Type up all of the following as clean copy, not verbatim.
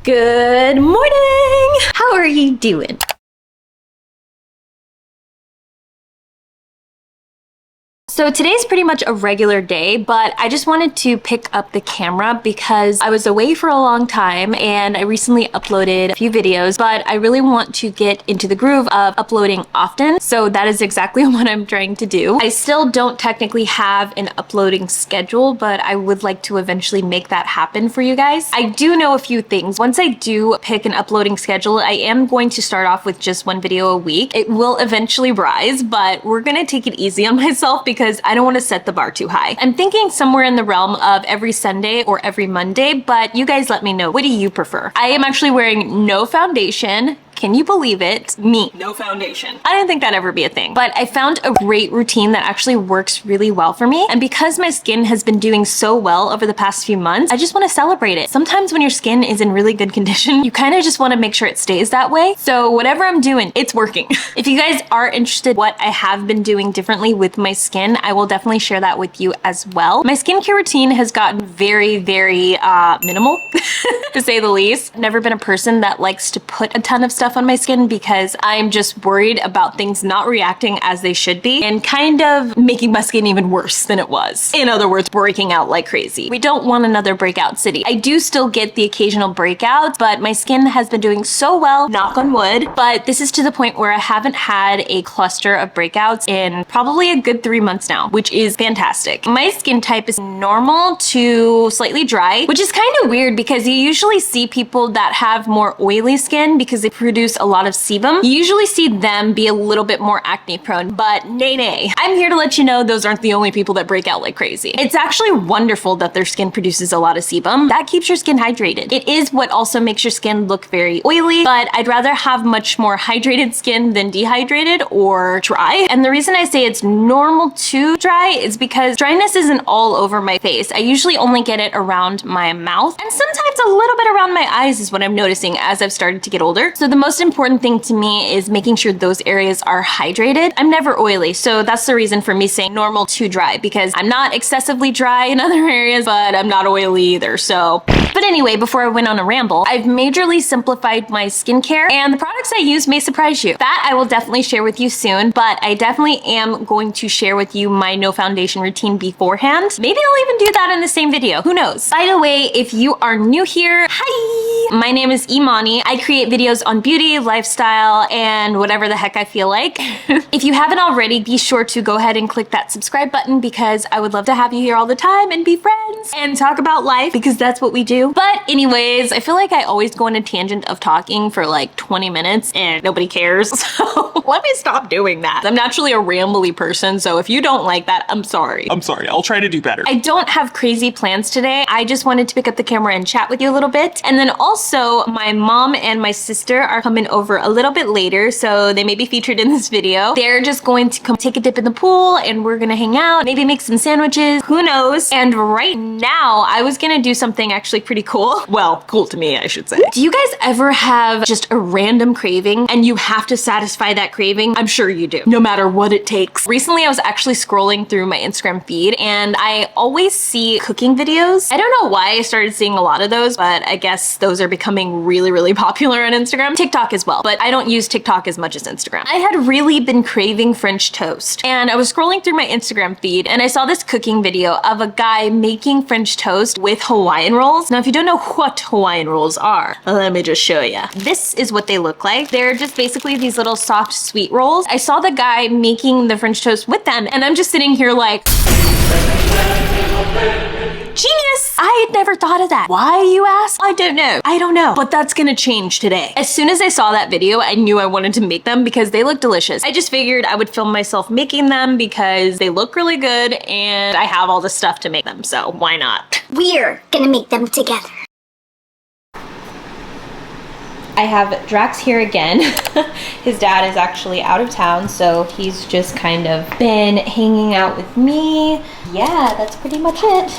Good morning! How are you doing? So today's pretty much a regular day, but I just wanted to pick up the camera because I was away for a long time and I recently uploaded a few videos, but I really want to get into the groove of uploading often. So that is exactly what I'm trying to do. I still don't technically have an uploading schedule, but I would like to eventually make that happen for you guys. I do know a few things. Once I do pick an uploading schedule, I am going to start off with just one video a week. It will eventually rise, but we're gonna take it easy on myself because I don't want to set the bar too high. I'm thinking somewhere in the realm of every Sunday or every Monday, but you guys let me know. What do you prefer? I am actually wearing no foundation. Can you believe it? Me. No foundation. I didn't think that'd ever be a thing, but I found a great routine that actually works really well for me. And because my skin has been doing so well over the past few months, I just want to celebrate it. Sometimes when your skin is in really good condition, you kind of just want to make sure it stays that way. So whatever I'm doing, it's working. If you guys are interested what I have been doing differently with my skin, I will definitely share that with you as well. My skincare routine has gotten very, very minimal, to say the least. I've never been a person that likes to put a ton of stuff on my skin because I'm just worried about things not reacting as they should be and kind of making my skin even worse than it was. In other words, breaking out like crazy. We don't want another breakout city. I do still get the occasional breakouts, but my skin has been doing so well, knock on wood, but this is to the point where I haven't had a cluster of breakouts in probably a good 3 months now, which is fantastic. My skin type is normal to slightly dry, which is kind of weird because you usually see people that have more oily skin because they produce a lot of sebum. You usually see them be a little bit more acne prone, but nay. I'm here to let you know those aren't the only people that break out like crazy. It's actually wonderful that their skin produces a lot of sebum. That keeps your skin hydrated. It is what also makes your skin look very oily, but I'd rather have much more hydrated skin than dehydrated or dry. And the reason I say it's normal to dry is because dryness isn't all over my face. I usually only get it around my mouth and sometimes a little bit around my eyes is what I'm noticing as I've started to get older. So the most important thing to me is making sure those areas are hydrated. I'm never oily, so that's the reason for me saying normal to dry because I'm not excessively dry in other areas, but I'm not oily either, so. But anyway, before I went on a ramble, I've majorly simplified my skincare and the products I use may surprise you. That I will definitely share with you soon, but I definitely am going to share with you my no foundation routine beforehand. Maybe I'll even do that in the same video, who knows? By the way, if you are new here, hi! My name is Imani. I create videos on beauty, lifestyle, and whatever the heck I feel like. If you haven't already, be sure to go ahead and click that subscribe button because I would love to have you here all the time and be friends and talk about life because that's what we do. But anyways, I feel like I always go on a tangent of talking for like 20 minutes and nobody cares. So let me stop doing that. I'm naturally a rambly person, so if you don't like that, I'm sorry. I'm sorry, I'll try to do better. I don't have crazy plans today. I just wanted to pick up the camera and chat with you a little bit. And then also my mom and my sister are coming over a little bit later, so they may be featured in this video. They're just going to come take a dip in the pool and we're gonna hang out, maybe make some sandwiches, who knows? And right now, I was gonna do something actually pretty cool. Well, cool to me, I should say. Do you guys ever have just a random craving and you have to satisfy that craving? I'm sure you do, no matter what it takes. Recently, I was actually scrolling through my Instagram feed and I always see cooking videos. I don't know why I started seeing a lot of those, but I guess those are becoming really popular on Instagram. TikTok as well, but I don't use TikTok as much as Instagram. I had really been craving French toast and I was scrolling through my Instagram feed and I saw this cooking video of a guy making French toast with Hawaiian rolls. Now, if you don't know what Hawaiian rolls are, let me just show you. This is what they look like. They're just basically these little soft sweet rolls. I saw the guy making the French toast with them and I'm just sitting here like, genius! I had never thought of that. Why, you ask? I don't know, but that's gonna change today. As soon as I saw that video, I knew I wanted to make them because they look delicious. I just figured I would film myself making them because they look really good and I have all the stuff to make them, so why not? We're gonna make them together. I have Drax here again. His dad is actually out of town, so he's just kind of been hanging out with me. Yeah, that's pretty much it.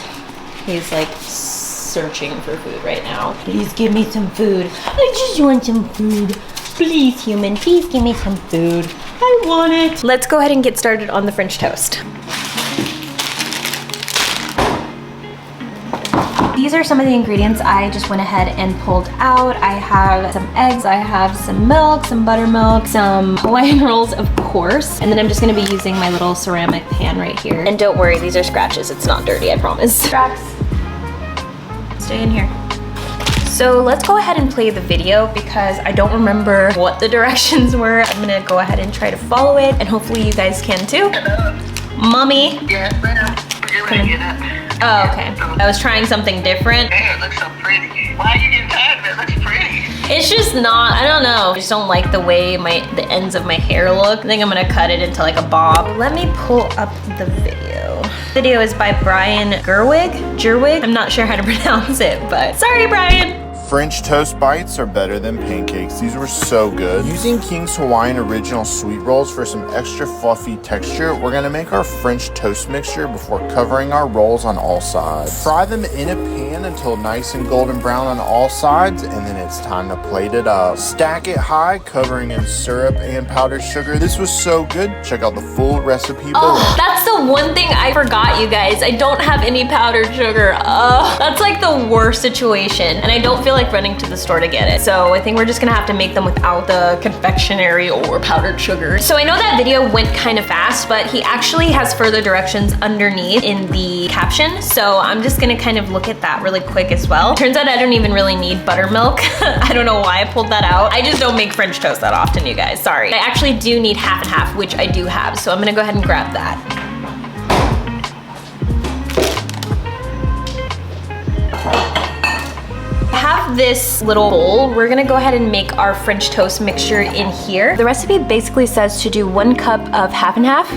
He's like searching for food right now. Please give me some food. I just want some food. Please, human, please give me some food. I want it. Let's go ahead and get started on the French toast. these are some of the ingredients I just went ahead and pulled out. I have some eggs, I have some milk, some buttermilk, some Hawaiian rolls, of course. And then I'm just gonna be using my little ceramic pan right here. And don't worry, these are scratches. It's not dirty, I promise. Drax, stay in here. So let's go ahead and play the video because I don't remember what the directions were. I'm gonna go ahead and try to follow it and hopefully you guys can too. Hello? Mommy? Yes, ma'am. You're gonna get up. Oh, okay. I was trying something different. Hey, it looks so pretty. Why are you getting tired of it? It looks pretty. It's just not, I don't know. I just don't like the way the ends of my hair look. I think I'm gonna cut it into like a bob. Let me pull up the video. The video is by Brian Gerwig. I'm not sure how to pronounce it, but sorry, Brian. French toast bites are better than pancakes. These were so good. Using King's Hawaiian Original Sweet Rolls for some extra fluffy texture, we're gonna make our French toast mixture before covering our rolls on all sides. Fry them in a pan until nice and golden brown on all sides, and then it's time to plate it up. Stack it high, covering in syrup and powdered sugar. This was so good. Check out the full recipe below. Oh, that's the one thing I forgot, you guys. I don't have any powdered sugar. That's like the worst situation, and I don't feel like running to the store to get it. So I think we're just gonna have to make them without the confectionery or powdered sugar. So I know that video went kind of fast, but he actually has further directions underneath in the caption. So I'm just gonna kind of look at that really quick as well. Turns out I don't even really need buttermilk. I don't know why I pulled that out. I just don't make French toast that often, you guys, sorry. I actually do need half and half, which I do have. So I'm gonna go ahead and grab that. This little bowl, we're gonna go ahead and make our French toast mixture in here. The recipe basically says to do 1 cup of half and half,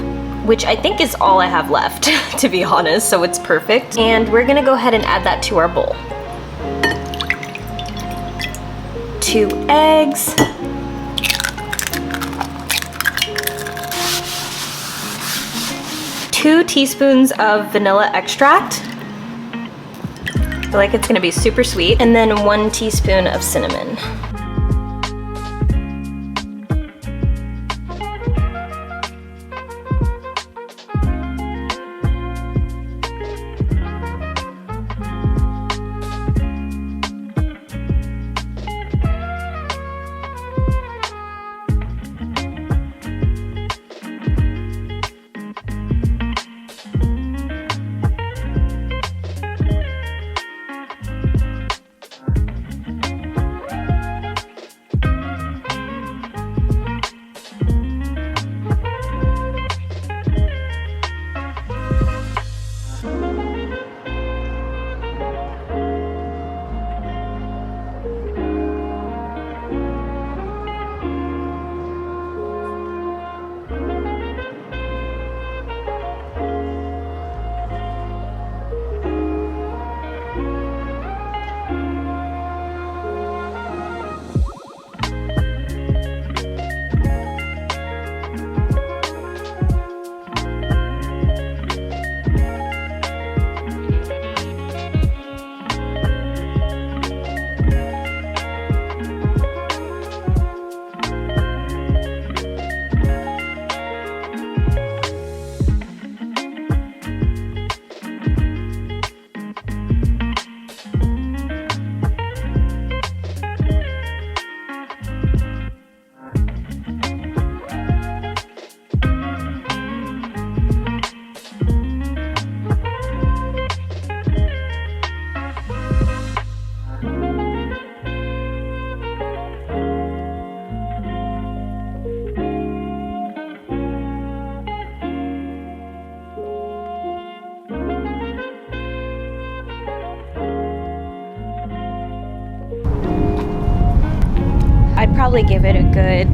which I think is all I have left, to be honest, so it's perfect. And we're gonna go ahead and add that to our bowl. 2 eggs. 2 teaspoons of vanilla extract. I feel like it's gonna be super sweet. And then 1 teaspoon of cinnamon. I'd probably give it a good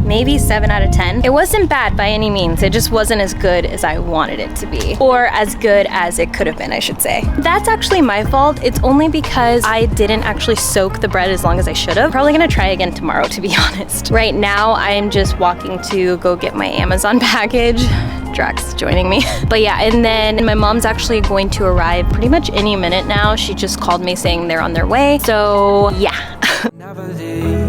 maybe 7 out of 10. It wasn't bad by any means. It just wasn't as good as I wanted it to be, or as good as it could have been, I should say. That's actually my fault. It's only because I didn't actually soak the bread as long as I should have. Probably gonna try again tomorrow, to be honest. Right now, I'm just walking to go get my Amazon package. Drax joining me. But yeah, and then my mom's actually going to arrive pretty much any minute now. She just called me saying they're on their way. So yeah. Never leave.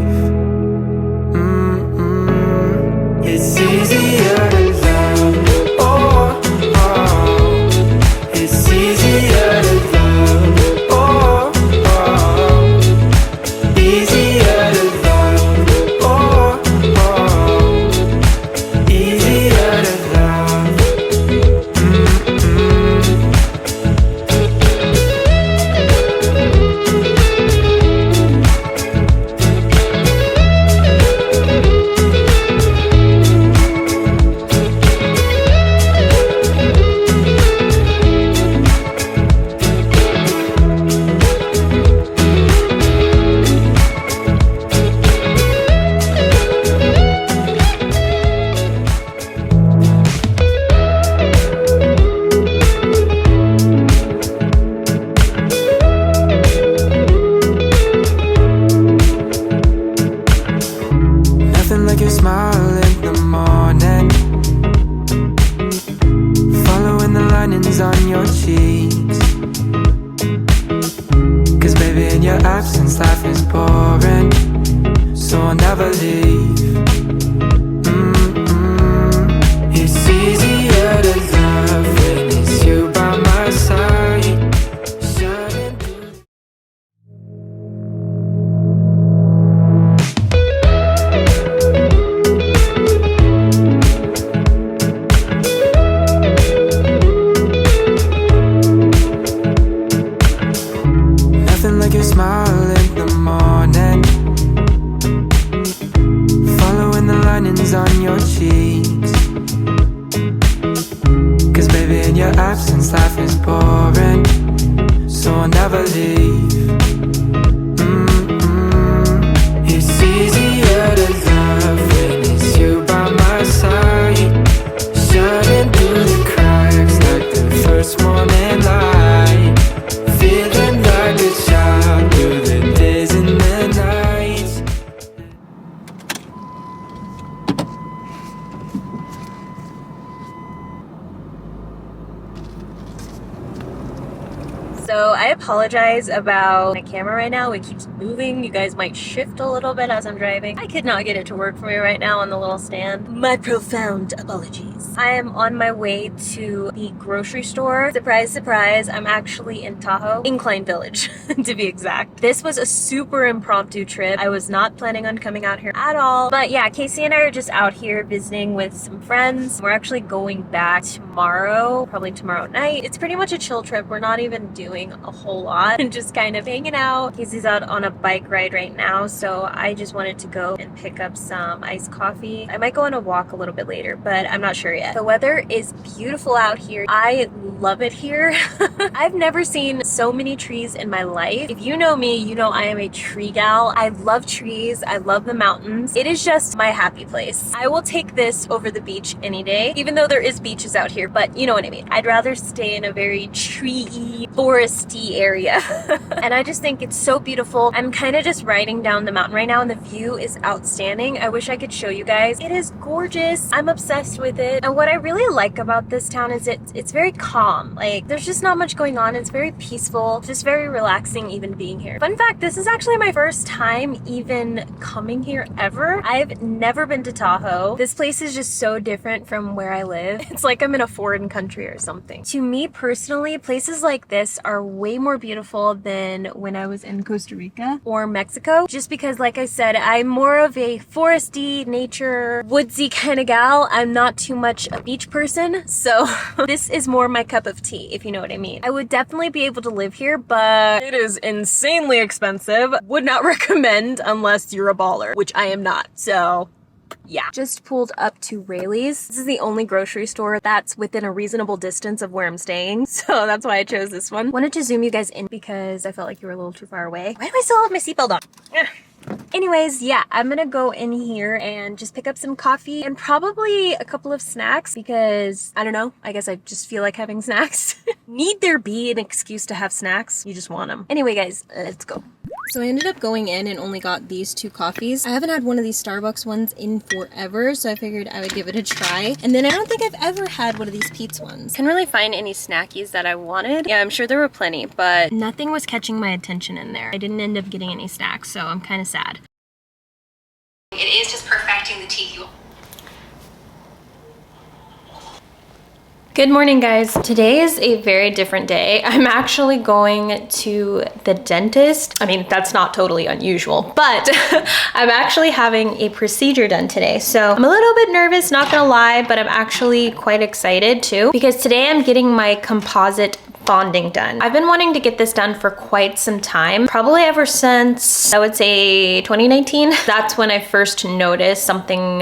It's easier to love. Oh, oh. It's easier to love. Oh, morning, so I'll never leave. It's easier to love when it's you by my side. Shining through. Nothing like your smile in the morning, following the linings on your cheeks. 'Cause baby, in your absence life is boring, so I'll never leave. It's easier to love when it's you by my side. Shining through the cracks like the first morning light. Feeling like a child through the days and the nights. So I apologize about my camera right now. It keeps moving. You guys might shift a little bit as I'm driving. I could not get it to work for me right now on the little stand. My profound apologies. I am on my way to the grocery store. Surprise, surprise, I'm actually in Tahoe, Incline Village to be exact. This was a super impromptu trip. I was not planning on coming out here at all. But yeah, Casey and I are just out here visiting with some friends. We're actually going back tomorrow, probably tomorrow night. It's pretty much a chill trip. We're not even doing a whole lot and just kind of hanging out. Casey's out on a bike ride right now, so I just wanted to go and pick up some iced coffee. I might go on a walk a little bit later, but I'm not sure yet. The weather is beautiful out here. I love it here. I've never seen so many trees in my life. If you know me, you know I am a tree gal. I love trees. I love the mountains. It is just my happy place. I will take this over the beach any day, even though there is beaches out here, but you know what I mean. I'd rather stay in a very tree-y, foresty area. And I just think it's so beautiful. I'm kind of just riding down the mountain right now and the view is outstanding. I wish I could show you guys. It is gorgeous. I'm obsessed with it. And what I really like about this town is it's very calm. Like there's just not much going on. It's very peaceful, just very relaxing even being here. Fun fact, this is actually my first time even coming here ever. I've never been to Tahoe. This place is just so different from where I live. It's like I'm in a foreign country or something. To me personally, places like this are way more beautiful than when I was in Costa Rica or Mexico, just because like I said, I'm more of a foresty, nature, woodsy kind of gal. I'm not too much a beach person, so this is more my cup of tea, if you know what I mean. I would definitely be able to live here, but it is insanely expensive. Would not recommend unless you're a baller, which I am not, so yeah. Just pulled up to Rayleigh's. This is the only grocery store that's within a reasonable distance of where I'm staying, so that's why I chose this one. Wanted to zoom you guys in because I felt like you were a little too far away. Why do I still have my seatbelt on? Anyways, yeah, I'm gonna go in here and just pick up some coffee and probably a couple of snacks because, I don't know, I guess I just feel like having snacks. Need there be an excuse to have snacks? You just want them. Anyway, guys, let's go. So I ended up going in and only got these two coffees. I haven't had one of these Starbucks ones in forever, so I figured I would give it a try. And then I don't think I've ever had one of these Pete's ones. Couldn't really find any snackies that I wanted. Yeah, I'm sure there were plenty, but nothing was catching my attention in there. I didn't end up getting any snacks, so I'm kind of sad. It is just perfecting the teeth. Good morning, guys. Today is a very different day. I'm actually going to the dentist. I mean, that's not totally unusual, but I'm actually having a procedure done today. So I'm a little bit nervous, not gonna lie, but I'm actually quite excited too, because today I'm getting my composite bonding done. I've been wanting to get this done for quite some time, probably ever since, I would say 2019. That's when I first noticed something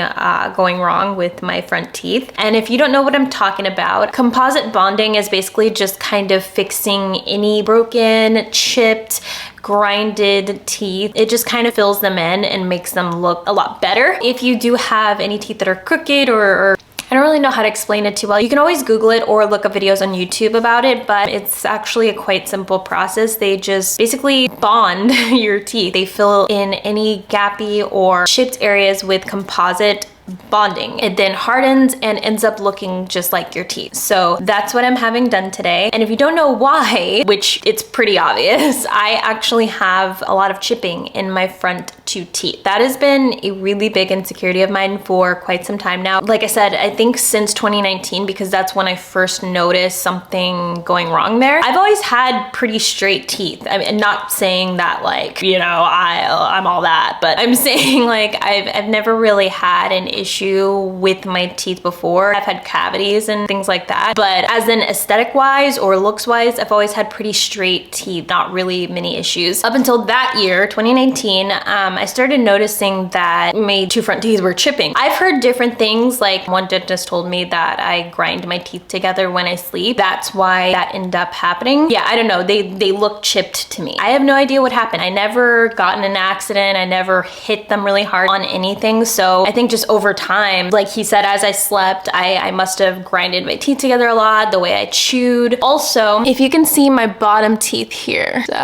going wrong with my front teeth. And if you don't know what I'm talking about, composite bonding is basically just kind of fixing any broken, chipped, grinded teeth. It just kind of fills them in and makes them look a lot better. If you do have any teeth that are crooked or I don't really know how to explain it too well. You can always Google it or look up videos on YouTube about it, but it's actually a quite simple process. They just basically bond your teeth. They fill in any gappy or chipped areas with composite bonding. It then hardens and ends up looking just like your teeth. So that's what I'm having done today. And if you don't know why, which it's pretty obvious, I actually have a lot of chipping in my front to teeth. That has been a really big insecurity of mine for quite some time now. Like I said, I think since 2019, because that's when I first noticed something going wrong there. I've always had pretty straight teeth. I mean, not saying that like, you know, I'm all that, but I'm saying like I've never really had an issue with my teeth before. I've had cavities and things like that, but as in aesthetic wise or looks wise, I've always had pretty straight teeth, not really many issues. Up until that year, 2019, I started noticing that my two front teeth were chipping. I've heard different things, like one dentist told me that I grind my teeth together when I sleep. That's why that ended up happening. Yeah, I don't know, they look chipped to me. I have no idea what happened. I never got in an accident. I never hit them really hard on anything. So I think just over time, like he said, as I slept, I must have grinded my teeth together a lot, the way I chewed. Also, if you can see my bottom teeth here, so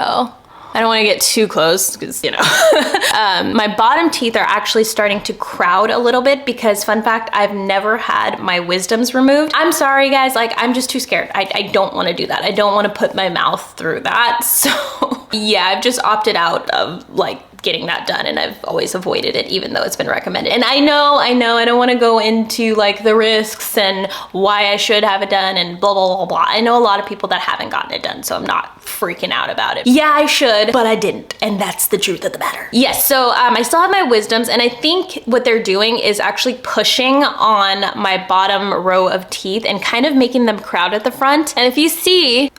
I don't want to get too close because, you know, my bottom teeth are actually starting to crowd a little bit because, fun fact, I've never had my wisdoms removed. I'm sorry guys, like I'm just too scared. I don't want to do that. I don't want to put my mouth through that. So yeah, I've just opted out of like getting that done, and I've always avoided it even though it's been recommended. And I know I don't want to go into like the risks and why I should have it done and blah blah blah blah. I know a lot of people that haven't gotten it done, so I'm not freaking out about it. Yeah, I should, but I didn't, and that's the truth of the matter. Yes, so I still have my wisdoms, and I think what they're doing is actually pushing on my bottom row of teeth and kind of making them crowd at the front. And if you see,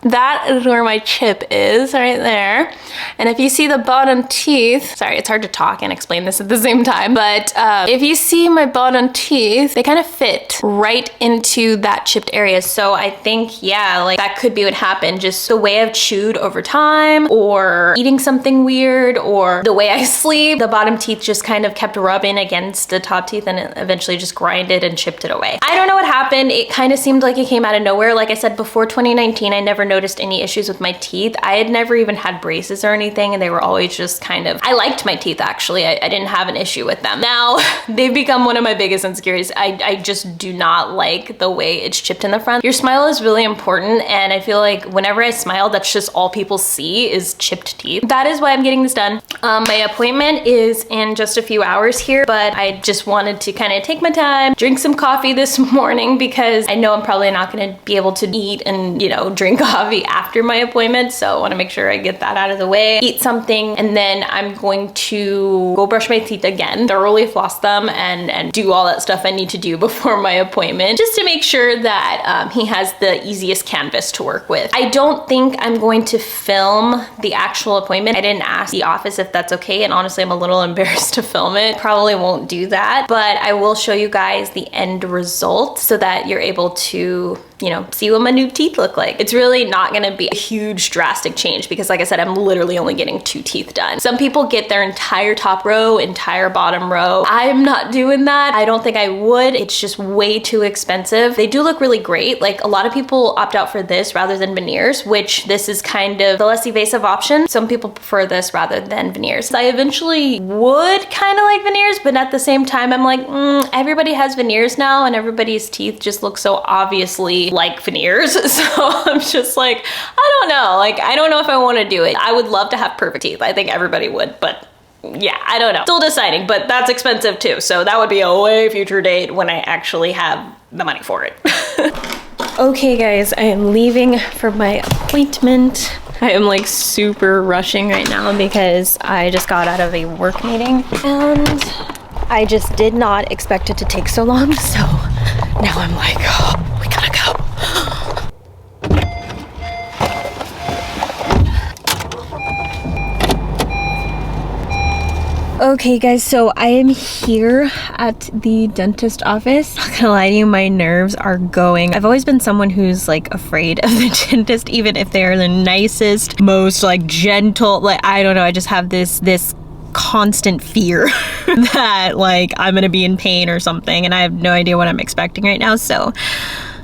that is where my chip is, right there. And if you see the bottom teeth, sorry, it's hard to talk and explain this at the same time, but if you see my bottom teeth, they kind of fit right into that chipped area. So I think, yeah, like that could be what happened. Just the way I've chewed over time, or eating something weird, or the way I sleep, the bottom teeth just kind of kept rubbing against the top teeth, and it eventually just grinded and chipped it away. I don't know what happened. It kind of seemed like it came out of nowhere. Like I said, before 2019, I never noticed any issues with my teeth. I had never even had braces or anything, and they were always just kind of, I liked my teeth actually. I didn't have an issue with them. Now they've become one of my biggest insecurities. I just do not like the way it's chipped in the front. Your smile is really important, and I feel like whenever I smile, that's just all people see is chipped teeth. That is why I'm getting this done. My appointment is in just a few hours here, but I just wanted to kind of take my time, drink some coffee this morning, because I know I'm probably not going to be able to eat and, you know, drink coffee after my appointment, so I want to make sure I get that out of the way, eat something, and then I'm going to go brush my teeth again, thoroughly floss them, and do all that stuff I need to do before my appointment, just to make sure that he has the easiest canvas to work with. I don't think I'm going to film the actual appointment. I didn't ask the office if that's okay, and honestly I'm a little embarrassed to film it. Probably won't do that, but I will show you guys the end result so that you're able to, you know, see what my new teeth look like. It's really not gonna be a huge drastic change because, like I said, I'm literally only getting 2 teeth done. Some people get their entire top row, entire bottom row. I'm not doing that. I don't think I would. It's just way too expensive. They do look really great. Like, a lot of people opt out for this rather than veneers, which this is kind of the less evasive option. Some people prefer this rather than veneers. I eventually would kind of like veneers, but at the same time, I'm like, everybody has veneers now, and everybody's teeth just look so obviously like veneers. So I'm just like, I don't know. Like, I don't know if I want to do it. I would love to have perfect teeth. I think everybody would, but yeah, I don't know. Still deciding, but that's expensive too. So that would be a way future date when I actually have the money for it. Okay guys, I am leaving for my appointment. I am like super rushing right now because I just got out of a work meeting and I just did not expect it to take so long. So now I'm like, oh, we gotta go. Okay guys, so I am here at the dentist office. Not gonna lie to you, my nerves are going. I've always been someone who's like afraid of the dentist, even if they're the nicest, most like gentle, like I don't know, I just have this constant fear that like I'm gonna be in pain or something, and I have no idea what I'm expecting right now. So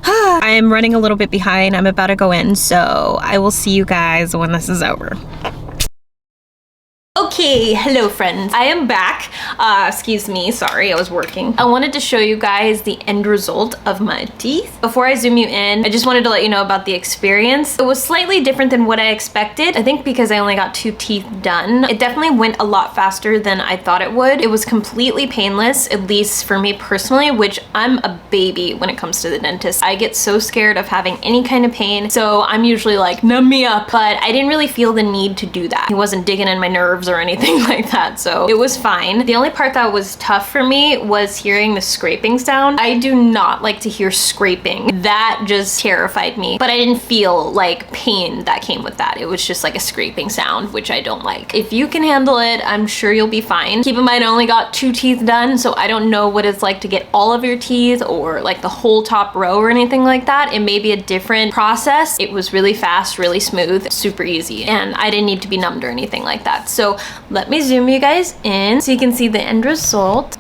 I am running a little bit behind. I'm about to go in, so I will see you guys when this is over. Okay, hello friends. I am back. Excuse me, sorry, I was working. I wanted to show you guys the end result of my teeth. Before I zoom you in, I just wanted to let you know about the experience. It was slightly different than what I expected. I think because I only got 2 teeth done. It definitely went a lot faster than I thought it would. It was completely painless, at least for me personally, which I'm a baby when it comes to the dentist. I get so scared of having any kind of pain, so I'm usually like, numb me up, but I didn't really feel the need to do that. He wasn't digging in my nerves or anything like that, so it was fine. The only part that was tough for me was hearing the scraping sound. I do not like to hear scraping. That just terrified me, but I didn't feel like pain that came with that. It was just like a scraping sound, which I don't like. If you can handle it, I'm sure you'll be fine. Keep in mind, I only got 2 teeth done, so I don't know what it's like to get all of your teeth or like the whole top row or anything like that. It may be a different process. It was really fast, really smooth, super easy, and I didn't need to be numbed or anything like that. So let me zoom you guys in so you can see the end result.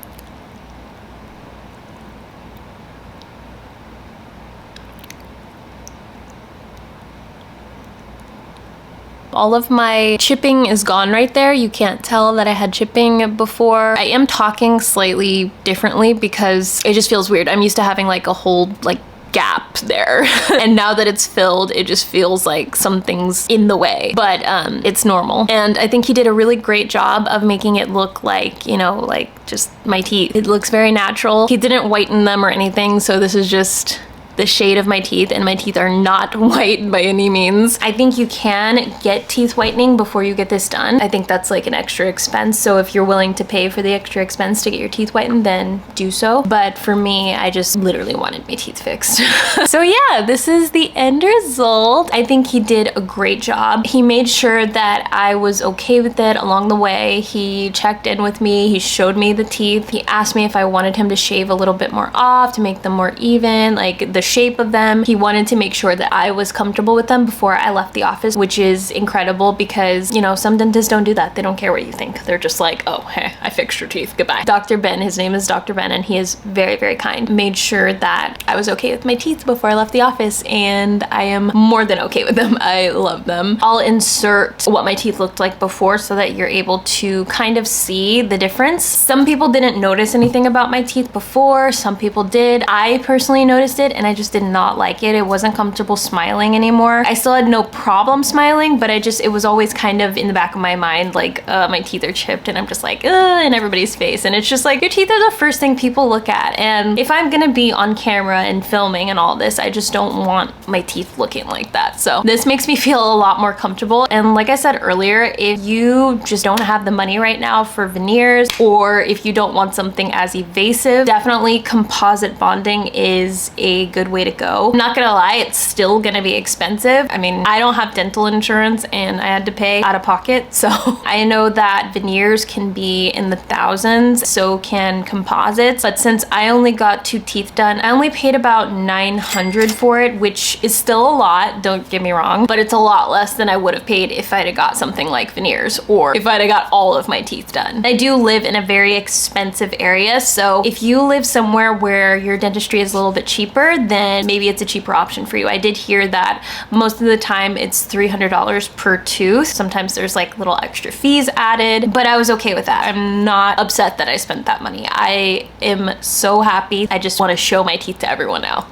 All of my chipping is gone right there. You can't tell that I had chipping before. I am talking slightly differently because it just feels weird. I'm used to having like a whole like gap there. And now that it's filled, it just feels like something's in the way, but it's normal. And I think he did a really great job of making it look like, you know, like just my teeth. It looks very natural. He didn't whiten them or anything, so this is just the shade of my teeth, and my teeth are not white by any means. I think you can get teeth whitening before you get this done. I think that's like an extra expense, so if you're willing to pay for the extra expense to get your teeth whitened, then do so. But for me, I just literally wanted my teeth fixed. So yeah, this is the end result. I think he did a great job. He made sure that I was okay with it along the way. He checked in with me, he showed me the teeth, he asked me if I wanted him to shave a little bit more off to make them more even, like the shape of them. He wanted to make sure that I was comfortable with them before I left the office, which is incredible because, you know, some dentists don't do that. They don't care what you think. They're just like, oh, hey, I fixed your teeth, goodbye. Dr. Ben, his name is Dr. Ben, and he is very, very kind. Made sure that I was okay with my teeth before I left the office, and I am more than okay with them. I love them. I'll insert what my teeth looked like before so that you're able to kind of see the difference. Some people didn't notice anything about my teeth before, some people did. I personally noticed it, and I just did not like it. It wasn't comfortable smiling anymore. I still had no problem smiling, but it was always kind of in the back of my mind, like my teeth are chipped, and I'm just like, in everybody's face. And it's just like, your teeth are the first thing people look at. And if I'm gonna be on camera and filming and all this, I just don't want my teeth looking like that. So this makes me feel a lot more comfortable. And like I said earlier, if you just don't have the money right now for veneers, or if you don't want something as evasive, definitely composite bonding is a good way to go. I'm not gonna lie, it's still gonna be expensive. I mean, I don't have dental insurance and I had to pay out of pocket, so I know that veneers can be in the thousands, so can composites, but since I only got 2 teeth done, I only paid about $900 for it, which is still a lot, don't get me wrong, but it's a lot less than I would have paid if I'd have got something like veneers, or if I'd have got all of my teeth done. I do live in a very expensive area, so if you live somewhere where your dentistry is a little bit cheaper, then maybe it's a cheaper option for you. I did hear that most of the time it's $300 per tooth. Sometimes there's like little extra fees added, but I was okay with that. I'm not upset that I spent that money. I am so happy. I just want to show my teeth to everyone now.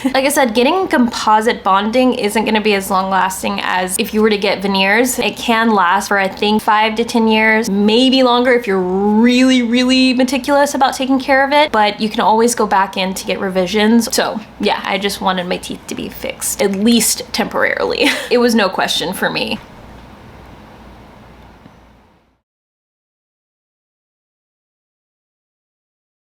Like I said, getting composite bonding isn't going to be as long lasting as if you were to get veneers. It can last for I think 5 to 10 years, maybe longer if you're really, really meticulous about taking care of it, but you can always go back in to get revisions. So yeah, I just wanted my teeth to be fixed, at least temporarily. It was no question for me.